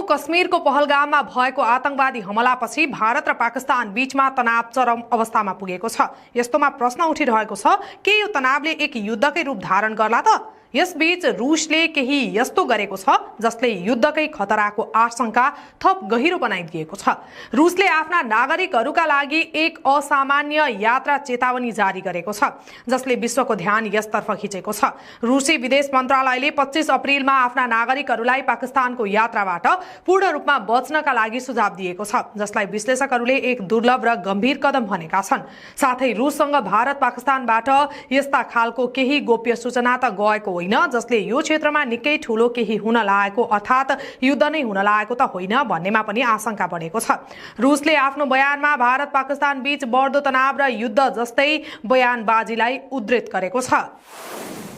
कश्मीरको पहलगाममा भएको आतंकवादी हमलापछि भारत र पाकिस्तान बीचमा तनाव चरम अवस्थामा पुगेको छ। यस्तोमा प्रश्न उठिरहेको छ के यो तनावले एक युद्धकै रूप धारण गर्ला त? यसबीच रुसले केही यस्तो गरेको छ जसले युद्धकै खतराको आशंका थप गहिरो बनाइदिएको छ। रुसले आफ्ना नागरिकहरूका लागि एक असामान्य यात्रा चेतावनी जारी गरेको छ जसले विश्वको ध्यान यसतर्फ खिचेको छ। रुसी विदेश मन्त्रालयले 25 अप्रिलमा आफ्ना नागरिकहरूलाई पाकिस्तानको यात्राबाट पूर्ण रूपमा बच्नका लागि सुझाव दिएको छ, जसलाई विश्लेषकहरूले एक दुर्लभ र गम्भीर कदम भनेका छन्। साथै रुससँग भारत पाकिस्तानबाट यस्ता खालको केही गोप्य सूचना त गएको होइन जसले यो क्षेत्रमा निकै ठूलो केही हुन लागेको अर्थात् युद्ध नै हुन लागेको त होइन भन्नेमा पनि आशंका बढेको छ। रुसले आफ्नो बयानमा भारत पाकिस्तान बीच बढ्दो तनाव र युद्ध जस्तै बयानबाजीलाई उद्धृत गरेको छ।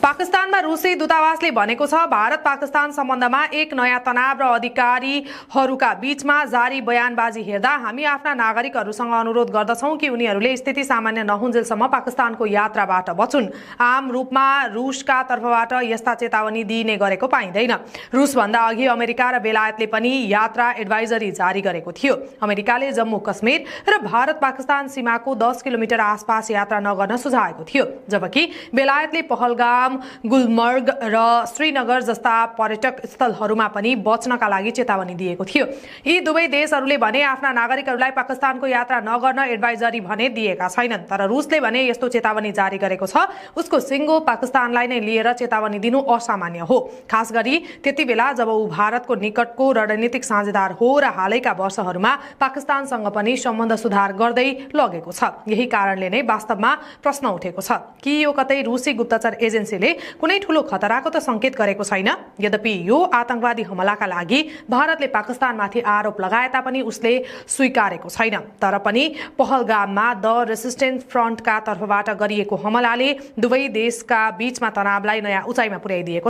पाकिस्तानमा रुसी दूतावासले भनेको छ भारत पाकिस्तान सम्बन्धमा एक नयाँ तनाव र अधिकारीहरूका बीचमा जारी बयानबाजी हेर्दा हामी आफ्ना नागरिकहरूसँग अनुरोध गर्दछौं कि उनीहरूले स्थिति सामान्य नहुन्जेलसम्म पाकिस्तानको यात्राबाट बचुन्। आम रूपमा रुसका तर्फबाट यस्ता चेतावनी दिइने गरेको पाइँदैन। रुसभन्दा अघि अमेरिका र बेलायतले पनि यात्रा एडभाइजरी जारी गरेको थियो। अमेरिकाले जम्मू कश्मीर र भारत पाकिस्तान सीमाको 10 किलोमिटर आसपास यात्रा नगर्न सुझाएको थियो, जबकि बेलायतले पहलगाम, गुलमर्ग र श्रीनगर जस्ता पर्यटक स्थलहरूमा पनि बच्नका लागि चेतावनी दिएको थियो। यी दुवै देशहरूले भने आफ्ना नागरिकहरूलाई पाकिस्तानको यात्रा नगर्न एडभाइजरी भने दिएका छैनन्, तर रुसले भने यस्तो चेतावनी जारी गरेको छ। उसको सिङ्गो पाकिस्तानलाई नै लिएर चेतावनी दिनु असामान्य हो, खास गरी त्यति बेला जब ऊ भारतको निकटको रणनीतिक साझेदार हो र हालैका वर्षहरूमा पाकिस्तानसँग पनि सम्बन्ध सुधार गर्दै लगेको छ। यही कारणले नै वास्तवमा प्रश्न उठेको छ कि यो कतै रुसी गुप्तचर एजेन्सी कुनै ठूलो खतराको त संकेत गरेको छैन। यद्यपि यो आतंकवादी हमलाका लागि भारतले पाकिस्तानमाथि आरोप लगाए तापनि उसले स्वीकारेको छैन। तर पनि पहलगाममा द रेसिस्टेन्स फ्रन्टका तर्फबाट गरिएको हमलाले दुवै देशका बीचमा तनावलाई नयाँ उचाइमा पुर्याइदिएको छ।